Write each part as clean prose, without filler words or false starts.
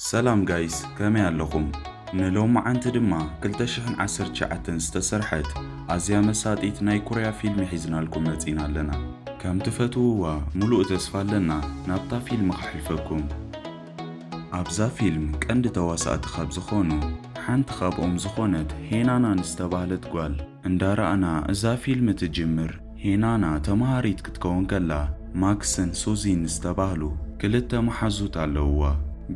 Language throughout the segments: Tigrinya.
سلام جايز كمي علىكم نلوم عنت دما كلتشحن عسر شعتن استسرحت عزيا مساتيت ناي كوريا فيلم حزنا لكم متينا لنا كم تفتوا ملوء تسفال لنا نابتا فيلم خحلفكم أبزا فيلم كأند تواسات خاب زخونو حانت خاب زخونت هينانا نستبالت قوال اندارا أنا إذا فيلم تجمر هينانا تمهاريت كتكون كلا ماكسن سوزين نستبالو كلتا محزوت على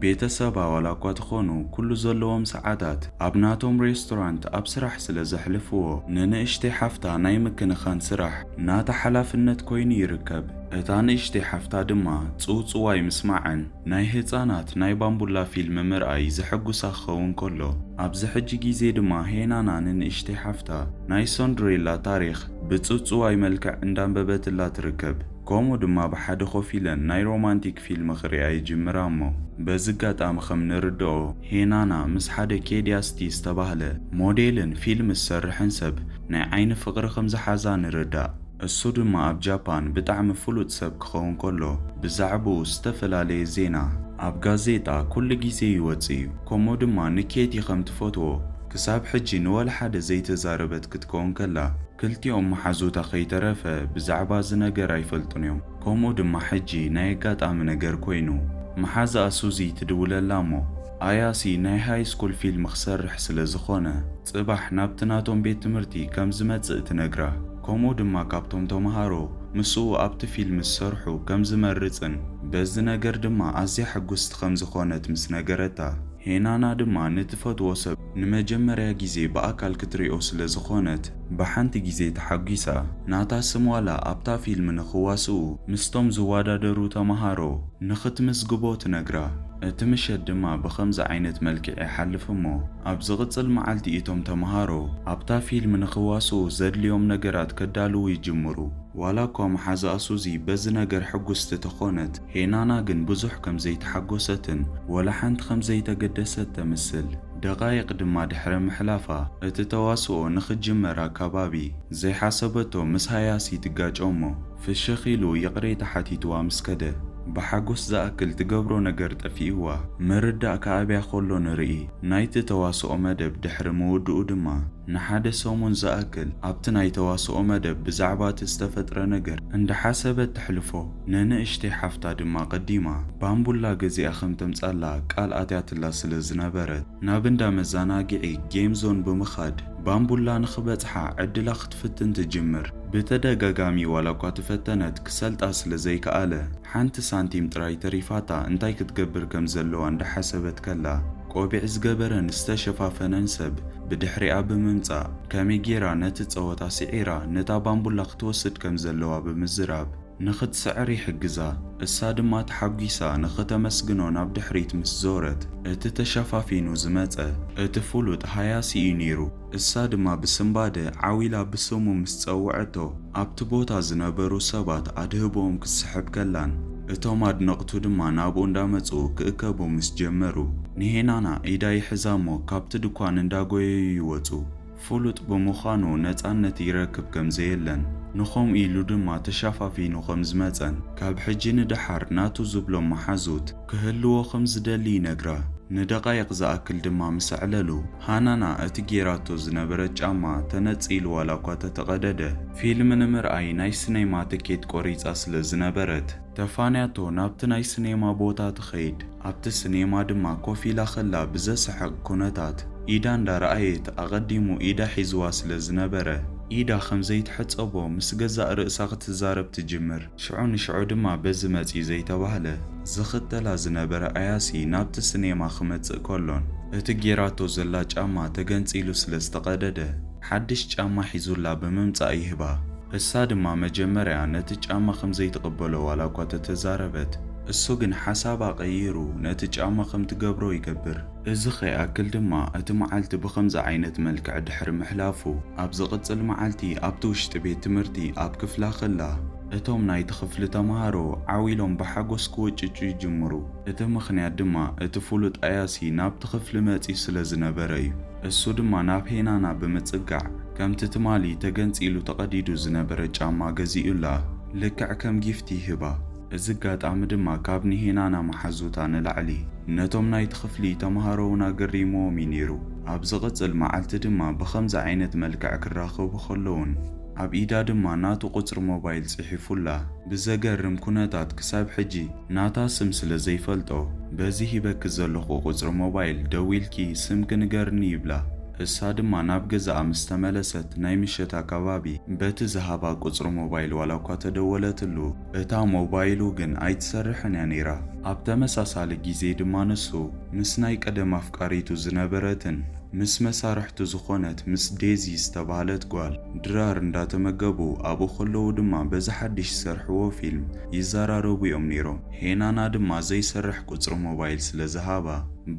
ቤተሰባ ዋላኳ ተኾኑ ኩሉ ዘለዎም ሰዓታት ኣብ ናቶም ሬስቶራንት ኣብ ስራሕ ስለ ዘሕልፍዎ ንንእሽተይ ሓፍታ ናይ ምክንኻን ስራሕ ናታ ሓላፍነት ኮይኑ ይርከብ። እታ ንእሽተይ ሓፍታ ድማ ጽውጽዋይ ምስማዕን ናይ ህፃናት ናይ ባምቡላ ፊልም ምርኣይ ዝሕጉሳ ክኸውን ከሎ ኣብዚ ሕጂ ግዜ ድማ ሄናና ንንእሽተይ ሓፍታ ናይ ሶንድሬላ ታሪኽ ብጽውጽዋይ መልክዕ እንዳንበበትላ ትርከብ። كومو دما بحد خوفيلن ناي رومانتيك فيلم خريعي جمرامو بزقاطام خم نردو هينانا مس حدا كيدياستي استباهله موديلن فيلم السرحن سب ناي عين فقر خمزة حزان نردا السو دما اب جابان بطعم فلوت سب كخون كله بزعبو استفلالي زينا اب غازيتا كل جيزي يوتسيو كومو دما نكيتي خم تفوتو كساب حجي نوال حدا زي تزاربت كتكون كلا كلتيوم محزوتا خيترفة بزعبا زنقر ايفلتنيوم كومو دما حجي نايقات ام نقر كوينو محازا سوزي تدول اللامو آياسي ناي هاي سكول فيلم خسر حسل زخونة صباح نابتناتهم بيت تمرتي كم زمت نقرا كومو دما كابتوم تومهارو مسو ابت فيلم السرحو كم زمرتن بز نقر دما ازي حقوست خم زخونة مس نقرتا هينانا دما نتفت وسب نمجمريا جيزي بأكال كتريو سلزخونت بحانت جيزي تحقيسا ناتا سموالا أبتا فيلم نخواسو مستوم زوادا درو تمهارو نخت مسقبوت نقرا اتمشد دما بخمز عينت ملكع حلفمو أبزغط المعالتي إتوم تمهارو أبتا فيلم نخواسو زد اليوم نقرات كدالو يجمرو ولاكم حازا أسوزي بز نقر حقوست تخونت هينانا جن بزح كم زي تحقوستن ولا حانت خمزي تقدست تمثل دقايق دما دحر محلافا اتتواسو نخجمر كبابي زي حسبتو مس هياسي تقاج أمو في الشخيلو يقري تحتيتوا مسكده بحقوس زاكل تقبرو نقر تفيوا مردا كابيا خلو نرئي نايت تواسو مدب دحر مودو دما نحاد سومون زاكل ابتناي تواسو مدب بزعبات استفتر نقر عند حسبت تحلفو ننشتي حفتا دما قديمة بامبولا قزي اخم تمسألا قال اتيات الله سلزنا برد نابندا مزاناقعي جيم زون بمخاد بامبولا نخبتحا عدلا ختفتن تجمر بتدقاقامي ولاكوا تفتنت كسلت أسل زي كآله حانت سانتيم تراي تريفاتا انتاي كتقبر كمزلو عند حسبت كلا قوبي عزقبرن استشفا فننسب بدحري اب ممتا كامي جيرا نتتصوتا سعيرا نتا بامبولا ختوسد كمزلو بمزراب نخد سعري حقزا السادما تحقيسا نخد مسجنو ناب دحريت مسزورت اتتشفافينو زمتا اتفولوت هياسي ينيرو السادما بسنبادة عويلا بسومو مستصوعتو ابتبوتا زنبرو سبات ادهبوهم كسحب كلان اتوماد نقطو دما نابو اندامتو كأكبو مسجمرو نهينانا ايداي حزامو كابت دكوان انداغوي يوتو فولوت بمخانو نتعنت يركب كم زيلن نخوم إيلو دما تشافافي نخوم زمتن كاب حجي ندحر ناتو زبلو محازوت كهلو خمز دالي نقرا ندقايق زاكل دما مسعللو هانانا اتجيراتو زنبرت جاما تنتسيل ولاكوا تتقدده فيلم نمر اي ناي سينما تكيت قريت اصل زنبرت تفانياتو نابت ناي سينما بوتا تخيد ابت سينما دما كوفي لاخلا بزسحق كونتات إيدان دار آيت أقدمو إيدا حزواس لزنبره إيدا خمزيت حتس أبو مسجزاء رأساق تزارب تجمر شعون شعو دما بزمتي زي تبهله زخت لازنبره آياسي نابت السينما خمتس كلون اتجيراتو زلاج أما تجنس إلو سلستقدده حدش أما حزولا بممتا أيهبا السادما مجمرة نتج أما خمزيت قبلو ولا قوة تزاربت السوقن حسابا غيرو نتج أما خم تقبرو يقبر ازخي أكل دما اتمعالت بخمز عينت ملك عدحر محلافو أبزغت المعالتي أبتوش تبيت تمرتي أبكفلا خلا اتوم نايت خفل تمهارو عويلهم بحاقوس كوچ يجمرو اتم خنيات دما اتفولت آياسي ناب تخفل ماتي سلزنا بريو السو دما ناب هينانا بمتسقع كم تتمالي تغنس إلو تقديدو زنبرة جاما غزي الله لكع كم جفتي هبا እዚ ኣጋጣሚ ድማ ካብ ንሄናና መሓዙታ ንላዕሊ ነቶም ናይቲ ክፍሊ ተምሃሮውና ገሪሞዎም እዩ ነይሩ። ኣብ ዝቕፅል መዓልቲ ድማ ብኸምዚ ዓይነት መልክዕ ክራኸቡ ከለውን ኣብ ኢዳ ድማ ናቱ ቁፅሪ ሞባይል ጽሒፉላ። ብዘገርም ኩነታት ክሳብ ሕጂ ናታ ስም ስለ ዘይፈልጦ በዚ ሂበክ ዘለኹ ቁፅሪ ሞባይል ደው ኢልኪ ስምኪ ንገርኒ ይብላ። እሳ ድማ ናብ ገዛኣ ምስ ተመለሰት ናይ ምሸት ኣከባቢ በቲ ዝሃባ ቁፅሪ ሞባይል ዋላ እኳ ተደወለትሉ እታ ሞባይሉ ግን ኣይትሰርሕን እያ ነይራ። ኣብ ተመሳሳሊ ግዜ ድማ ንሱ ምስ ናይ ቀደም ኣፍቃሪቱ ዝነበረትን ምስ መሳርሕቱ ዝኾነት ምስ ዴዚ ዝተባሃለት ጓል ድራር እንዳተመገቡ ኣብኡ ከለዉ ድማ በዚ ሓድሽ ዝሰርሕዎ ፊልም ይዘራረቡ እዮም ነይሮም። ሄናና ድማ ዘይሰርሕ ቁፅሪ ሞባይል ስለ ዝሃባ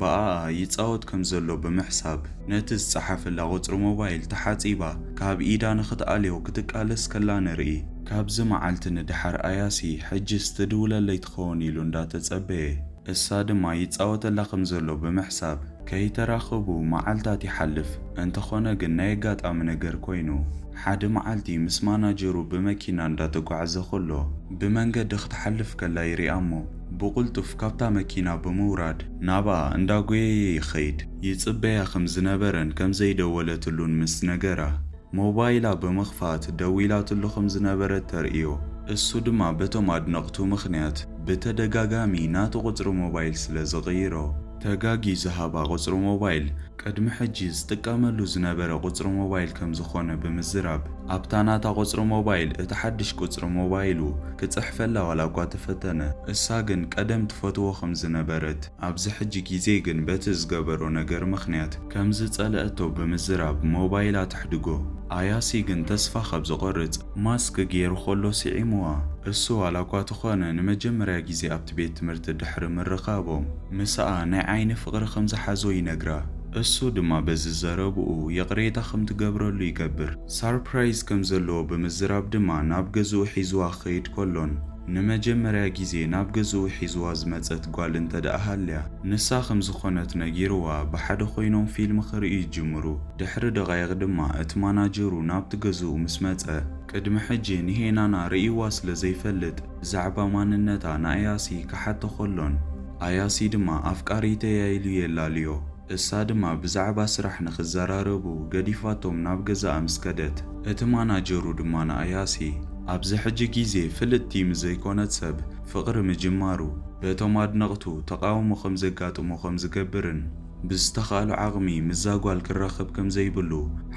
በኣ ይፃወት ከም ዘሎ ብምሕሳብ ነቲ ዝፀሓፈላ ቁፅሪ ሞባይል ተሓፂባ ካብ ኢዳ ንኽትኣልዮ ክትቃለስ ከላ ንርኢ። ካብዚ መዓልቲ ንድሓር ኣያሲ ሕጅስ ትድውለለይ ትኸውን ኢሉ እንዳተፀበየ እሳ ድማ ይፃወተላ ከም ዘሎ ብምሕሳብ ከይተራኸቡ መዓልታት ይሓልፍ። እንተኾነ ግን ናይ ኣጋጣሚ ነገር ኮይኑ ሓደ መዓልቲ ምስ ማናጀሩ ብመኪና እንዳተጓዓዘ ከሎ ብመንገዲ ክትሓልፍ ከላ ይሪኣሞ። ብቁልጡፍ ካብታ መኪና ብምውራድ ናብኣ እንዳጎየ ይኸይድ። ይፅበያ ከም ዝነበረን ከም ዘይደወለትሉን ምስ ነገራ ሞባይላ ብምኽፋት ደው ኢላትሉ ከም ዝነበረት ተርእዮ። እሱ ድማ በቶም ኣድነቕቱ ምኽንያት ብተደጋጋሚ ናቱ ቁፅሪ ሞባይል ስለ ዝቕይሮ ተጋጊ ዝሃባ ቁፅሪ ሞባይል ቅድሚ ሕጂ ዝጥቀመሉ ዝነበረ ቁፅሪ ሞባይል ከም ዝኾነ ብምዝራብ ኣብታ ናታ ቁፅሪ ሞባይል እቲ ሓድሽ ቁፅሪ ሞባይሉ ክፅሕፈላ ዋላ እኳ ተፈተነ። እሳ ግን ቀደም ትፈትዎ ከም ዝነበረት ኣብዚ ሕጂ ግዜ ግን በቲ ዝገበሮ ነገር ምኽንያት ከም ዝፀልአቶ ብምዝራብ ሞባይላ ትሕድጎ። ኣያሲ ግን ተስፋ ካብ ዝቆርፅ ማስክ ገይሩ ከሎ ስዒምዋ። እሱ ዋላ እኳ ተኾነ ንመጀመርያ ግዜ ኣብቲ ቤት ትምህርቲ ድሕሪ ምርኻቦም ምስኣ ናይ ዓይኒ ፍቕሪ ከም ዝሓዞ ይነግራ። እሱ ድማ በዚ ዘረብኡ የቕሬታ ከም ትገብረሉ ይገብር። ሰርፕራይዝ ከም ዘለዎ ብምዝራብ ድማ ናብ ገዝኡ ሒዝዋ ክኸይድ ከሎን ንመጀመርያ ግዜ ናብ ገዝኡ ሒዝዋ ዝመፀት ጓል እንተደኣ ሃልያ ንሳ ከም ዝኾነት ነጊርዋ ብሓደ ኮይኖም ፊልም ክርእዩ ይጅምሩ። ድሕሪ ደቓይቕ ድማ እቲ ማናጀሩ ናብቲ ገዝኡ ምስ መፀ ቅድሚ ሕጂ ንሄናና ርእይዋ ስለ ዘይፈልጥ ብዛዕባ ማንነታ ንኣያሲ ክሓቶ ከሎን ኣያሲ ድማ ኣፍቃሪተያ ኢሉ የላልዮ። እሳ ድማ ብዛዕባ ስራሕ ንኽዘራረቡ ገዲፋቶም ናብ ገዛኣ ምስ ከደት እቲ ማናጀሩ ድማ ንኣያሲ ኣብዚ ሕጂ ግዜ ፍልጥ ቲም ዘይኮነት ሰብ ፍቕሪ ምጅማሩ በቶም ኣድነቕቱ ተቃውሞ ከም ዘጋጥሞ ከም ዝገብርን ብዝተኻእሉ ዓቕሚ ምዛ ጓል ክራኸብ ከም ዘይብሉ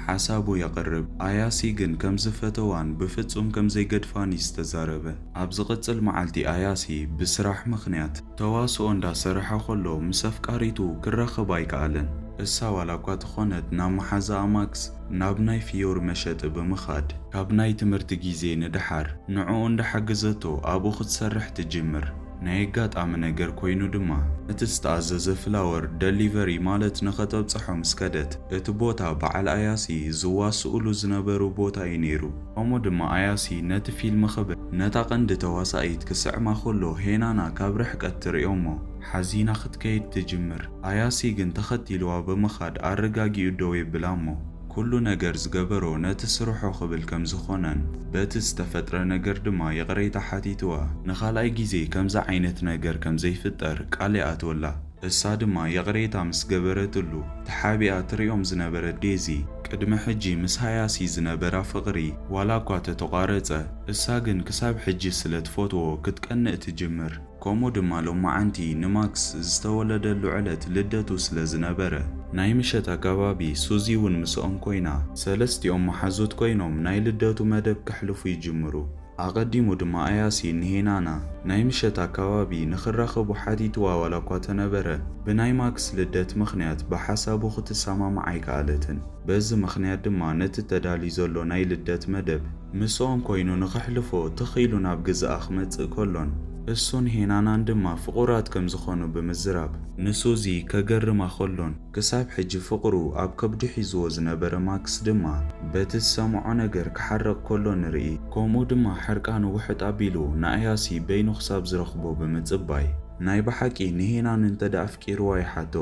ሓሳቡ የቕርብ። ኣያሲ ግን ከም ዝፈተዋን ብፍጹም ከም ዘይገድፋን እዩ ዝተዛረበ። ኣብ ዝቕፅል መዓልቲ ኣያሲ ብስራሕ ምኽንያት ተዋስኦ እንዳሰርሐ ከሎ ምስ ኣፍቃሪቱ ክራኸብ ኣይከኣለን። እሳ ዋላ እኳ ተኾነት ናብ መሓዛኣ ማክስ ናብ ናይ ፊዮር መሸጢ ብምኻድ ካብ ናይ ትምህርቲ ግዜ ንድሓር ንዕኡ እንዳሓገዘቶ ኣብኡ ክትሰርሕ ትጅምር። ናይ ኣጋጣሚ ነገር ኮይኑ ድማ እቲ ዝተኣዘዘ ፍላወር ደሊቨሪ ማለት ንኸተብፅሖ ምስ ከደት እቲ ቦታ በዓል ኣያሲ ዝዋስኡሉ ዝነበሩ ቦታ እዩ ነይሩ። ከምኡ ድማ ኣያሲ ነቲ ፊልም ክብል ነታ ቀንዲ ተዋሳኢት ክስዕማ ከሎ ሄናና ካብ ርሕቀት ትርእዮሞ ሓዚና ክትከይድ ትጅምር። ኣያሲ ግን ተኸቲልዋ ብምኻድ ኣረጋጊኡ ደው የብላሞ። ኩሉ ነገር ዝገበሮ ነቲ ስርሖ ክብል ከም ዝኾነን በቲ ዝተፈጥረ ነገር ድማ የቕሬታ ሓቲትዋ ንኻልኣይ ግዜ ከምዛ ዓይነት ነገር ከም ዘይፍጠር ቃል ይኣትወላ። እሳ ድማ የቕሬታ ምስ ገበረትሉ ተሓቢኣ ትሪኦም ዝነበረት ዴዚ ቅድሚ ሕጂ ምስ ኣያሲ ዝነበራ ፍቕሪ ዋላ እኳ ተተቋረፀ እሳ ግን ክሳብ ሕጂ ስለ ትፈትዎ ክትቀንእ ትጅምር። ከምኡ ድማ ሎማዓንቲ ንማክስ ዝተወለደሉ ዕለት ልደቱ ስለ ዝነበረ ናይ ምሸት ኣከባቢ ሱዚ እውን ምስኦም ኮይና ሰለስቲኦም መሓዙት ኮይኖም ናይ ልደቱ መደብ ክሕልፉ ይጅምሩ። ኣቐዲሙ ድማ ኣያሲ ንሄናና ናይ ምሸት ኣከባቢ ንኽራኸቡ ሓቲትዋ ዋላ እኳ ተነበረ ብናይ ማክስ ልደት ምኽንያት ብሓሳቡ ክትሰማማዕ ኣይከኣለትን። በዚ ምኽንያት ድማ ነቲ ተዳልዩ ዘሎ ናይ ልደት መደብ ምስኦም ኮይኑ ንኽሕልፎ ተኺሉ ናብ ገዛኣ ክመጽእ ከሎን እሱን ሄናናን ድማ ፍቑራት ከም ዝኾኑ ብምዝራብ ንሱዚ ከገርማ ከሎን ክሳብ ሕጂ ፍቕሩ ኣብ ከብዱ ሒዝዎ ዝነበረ ማክስ ድማ በቲ ዝሰምዖ ነገር ክሓረቕ ከሎ ንርኢ። ከምኡ ድማ ሕርቃኑ ውሕጥ ኣቢሉ ንኣያሲ በይኑ ክሳብ ዝረኽቦ ብምጽባይ ናይ በሓቂ ንሄናን እንተዳ ኣፍቂርዋ ይሓቶ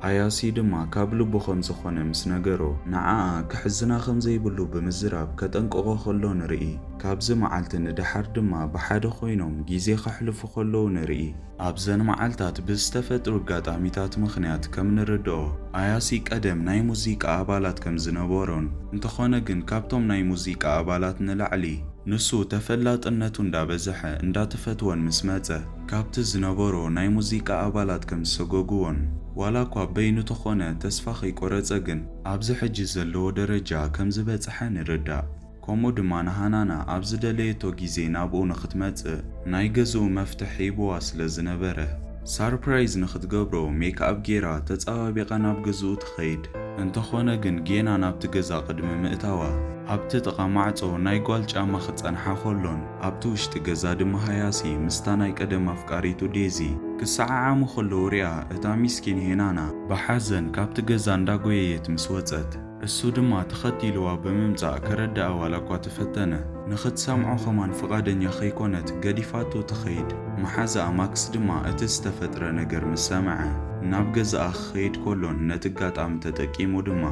ኣያሲ ድማ ካብ ልቡ ከም ዝኾነ ምስ ነገሮ ንዓኣ ክሕዝና ከም ዘይብሉ ብምዝራብ ከጠንቅቆ ከሎ ንርኢ። ካብዚ መዓልቲ ንድሓር ድማ ብሓደ ኮይኖም ግዜ ከሕልፉ ከለዉ ንርኢ። ኣብዘን መዓልታት ብዝተፈጥሩ ኣጋጣሚታት ምኽንያት ከም ንርድኦ ኣያሲ ቀደም ናይ ሙዚቃ ኣባላት ከም ዝነበሮን እንተኾነ ግን ካብቶም ናይ ሙዚቃ ኣባላት ንላዕሊ ንሱ ተፈላጥነቱ እንዳበዝሐ እንዳተፈትወን ምስ መፀ ካብቲ ዝነበሮ ናይ ሙዚቃ ኣባላት ከም ዝሰጎግዎን ዋላ እኳ በይኑ ተኾነ ተስፋ ከይቆረፀ ግን ኣብዚ ሕጂ ዘለዎ ደረጃ ከም ዝበፅሐ ንርዳእ። ከምኡ ድማ ንሃናና ኣብ ዝደለየቶ ግዜ ናብኡ ንኽትመፅእ ናይ ገዝኡ መፍትሒ ሂብዋ ስለ ዝነበረ ሳርፕራይዝ ንኽትገብሮ ሜክኣፕ ጌራ ተፀባቢቓ ናብ ገዝኡ ትኸይድ። እንተኾነ ግን ጌና ናብቲ ገዛ ቅድሚ ምእታዋ ኣብቲ ጥቓ ማዕፆ ናይ ጓል ጫማ ክፀንሓ ከሎን ኣብቲ ውሽጢ ገዛ ድማ ሃያሲ ምስታ ናይ ቀደም ኣፍቃሪቱ ዴዚ ክሰዓዓሙ ከለዉ ሪኣ እታ ሚስኪን ሄናና ብሓዘን ካብቲ ገዛ እንዳጎየየት ምስ ወፀት እሱ ድማ ተኸቲልዋ ብምምፃእ ከረዳኣ ዋላ እኳ ተፈተነ ንኽትሰምዖ ኸማን ፍቓደኛ ከይኮነት ገዲፋቶ ትኸይድ። መሓዛኣ ማክስ ድማ እቲ ዝተፈጥረ ነገር ምስ ሰምዐ ናብ ገዛኣ ክኸይድ ከሎን ነቲ ኣጋጣሚ ተጠቂሙ ድማ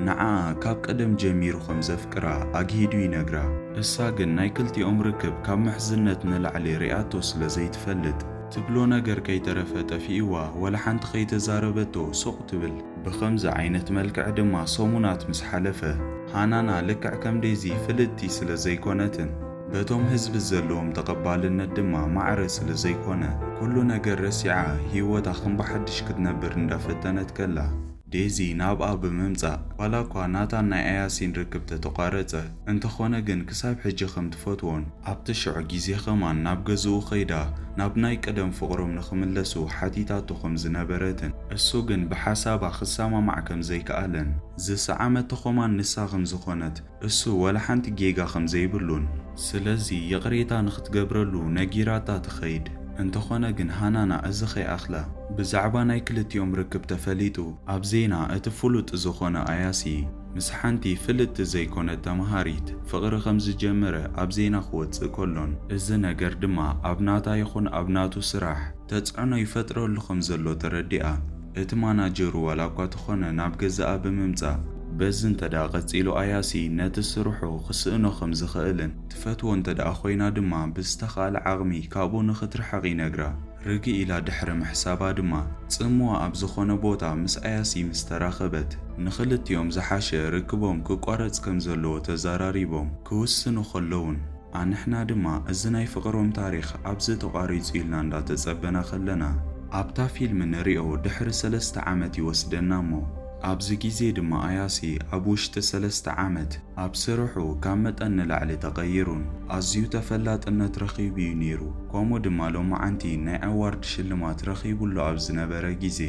ንዓኣ ካብ ቀደም ጀሚሩ ከም ዘፍቅራ ኣግሂዱ ይነግራ። እሳ ግን ናይ ክልቲኦም ርክብ ካብ ምሕዝነት ንላዕሊ ሪኣቶ ስለ ዘይትፈልጥ ትብሎ ነገር ከይተረፈ ጠፊእዋ ወላ ሓንቲ ከይተዛረበቶ ሱቕ ትብል። ብኸምዚ ዓይነት መልክዕ ድማ ሰሙናት ምስ ሓለፈ ሃናና ልክዕ ከም ዴዚ ፍልጥቲ ስለ ዘይኮነትን በቶም ህዝቢ ዘለዎም ተቐባልነት ድማ ማዕረ ስለ ዘይኮነ ኩሉ ነገር ረሲዓ ህይወታ ከም ብሓድሽ ክትነብር እንዳፈተነት ከላ ዴዚ ናብኣ ብምምፃእ ዋላ እኳ ናታን ናይ ኣያሲን ርክብ ተተቋረፀ እንተኾነ ግን ክሳብ ሕጂ ከም ትፈትዎን ኣብቲ ሽዑ ግዜ ኸማን ናብ ገዝኡ ኸይዳ ናብ ናይ ቀደም ፍቕሮም ንኽምለሱ ሓቲታቶ ከም ዝነበረትን እሱ ግን ብሓሳባ ክሰማማዕ ከም ዘይከኣለን ዝሰዓመቶ ኸማን ንሳ ከም ዝኾነት እሱ ወላ ሓንቲ ጌጋ ከም ዘይብሉን ስለዚ የቕሬታ ንኽትገብረሉ ነጊራታ ትኸይድ። እንተኾነ ግን ሃናና እዚ ኸይኣኽላ ብዛዕባ ናይ ክልቲኦም ርክብ ተፈሊጡ ኣብ ዜና እቲ ፍሉጥ ዝኾነ ኣያሲ ምስ ሓንቲ ፍልጥቲ ዘይኮነት ተምሃሪት ፍቕሪ ከም ዝጀመረ ኣብ ዜና ክወፅእ ከሎን እዚ ነገር ድማ ኣብ ናታ ይኹን ኣብ ናቱ ስራሕ ተፅዕኖ ይፈጥረሉ ከም ዘሎ ተረዲኣ እቲ ማናጀሩ ዋላ እኳ ተኾነ ናብ ገዛኣ ብምምፃእ በዚ እንተዳ ቀፂሉ ኣያሲ ነቲ ስርሑ ክስእኖ ከም ዝኽእልን ትፈትዎ እንተደኣ ኮይና ድማ ብዝተኻለ ዓቕሚ ካብኡ ንኽትርሐቕ ይነግራ። ርጊ ኢላ ድሕሪ ምሕሳባ ድማ ጽምዋ ኣብ ዝኾነ ቦታ ምስ ኣያሲ ምስ ተራኸበት ንኽልቲኦም ዝሓሸ ርክቦም ክቋረፅ ከም ዘለዎ ተዘራሪቦም ክውስኑ ከለውን ኣንሕና ድማ እዚ ናይ ፍቕሮም ታሪኽ ኣብዚ ተቋሪፁ ኢልና እንዳተጸበና ከለና ኣብታ ፊልም ንሪኦ ድሕሪ 3 ዓመት ይወስደና እሞ ኣብዚ ግዜ ድማ ኣያሲ ኣብ ውሽጢ 3 ዓመት ኣብ ስርሑ ካብ መጠን ንላዕሊ ተቐይሩን ኣዝዩ ተፈላጥነት ረኺቡ እዩ ነይሩ። ከምኡ ድማ ሎማዓንቲ ናይ ኣዋርድ ሽልማት ረኺቡሉ ኣብ ዝነበረ ግዜ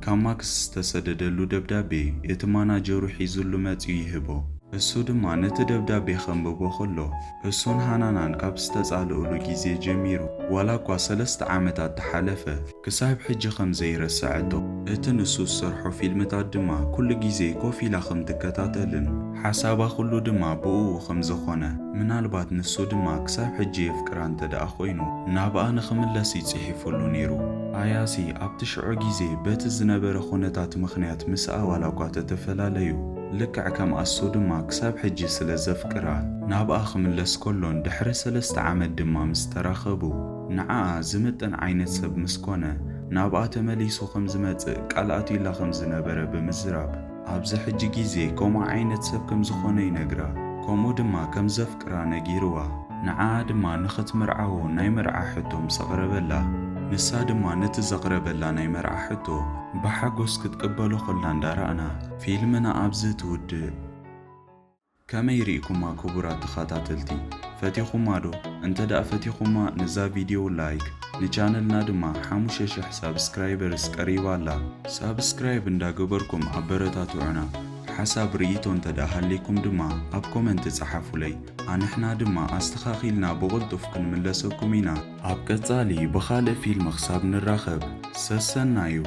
ካብ ማክስ ዝተሰደደሉ ደብዳቤ እቲ ማናጀሩ ሒዙሉ መፂኡ ይህቦ። እሱ ድማ ነቲ ደብዳቤ ከንብቦ ከሎ እሱን ሃናናን ካብ ዝተጻልኡሉ ግዜ ጀሚሩ ዋላ እኳ 3 ዓመታት ተሓለፈ ክሳብ ሕጂ ከም ዘይረስዐቶ እቲ ንሱ ዝሰርሖ ፊልምታት ድማ ኩሉ ግዜ ኮፍ ኢላ ከም ትከታተልን ሓሳባ ኩሉ ድማ ብኡ ከም ዝኾነ ምናልባት ንሱ ድማ ክሳብ ሕጂ የፍቅራ እንተደኣ ኮይኑ ናብኣ ንኽምለስ ይፅሒፉሉ ነይሩ። ኣያሲ ኣብቲ ሽዑ ግዜ በቲ ዝነበረ ኩነታት ምኽንያት ምስኣ ዋላ እኳ ተተፈላለዩ ልክዕ ከም ኣሱ ድማ ክሳብ ሕጂ ስለ ዘፍቅራ ናብኣ ክምለስ ከሎን ድሕሪ 3 ዓመት ድማ ምስ ተራኸቡ ንዓኣ ዝምጥን ዓይነት ሰብ ምስ ኮነ ናብኣ ተመሊሱ ከም ዝመፅእ ቃል ኣትዩላ ከም ዝነበረ ብምዝራብ ኣብዚ ሕጂ ግዜ ከምኡ ዓይነት ሰብ ከም ዝኾነ ይነግራ። ከምኡ ድማ ከም ዘፍቅራ ነጊርዋ ንዓኣ ድማ ንኽትምርዓዎ ናይ መርዓ ሕቶ ምስ ኣቕረበላ ንሳ ድማ ነቲ ዘቕረበላ ናይ መርዓ ሕቶ ብሓጎስ ክትቅበሎ ከላ እንዳረኣና ፊልምና ኣብዚ ትውድእ። ከመይ ርኢኩማ ክቡራት ተኸታተልቲ? ፈቲኹማ ዶ? እንተደኣ ፈቲኹማ ነዛ ቪድዮ ላይክ ንቻነልና ድማ 5000 ሳብስክራይበርስ ቀሪባ ኣላ። ሳብስክራይብ እንዳገበርኩም ኣበረታትዑና። ሓሳብ ርኢቶ እንተደኣ ሃለይኩም ድማ ኣብ ኮመንት ጻሓፉለይ። ኣንሕና ድማ ኣስተኻኺልና ብቕልጡፍ ክንምለሰኩም ኢና። ኣብ ቀጻሊ ብኻልእ ፊልም ክሳብ ንራኸብ ሰሰናዩ።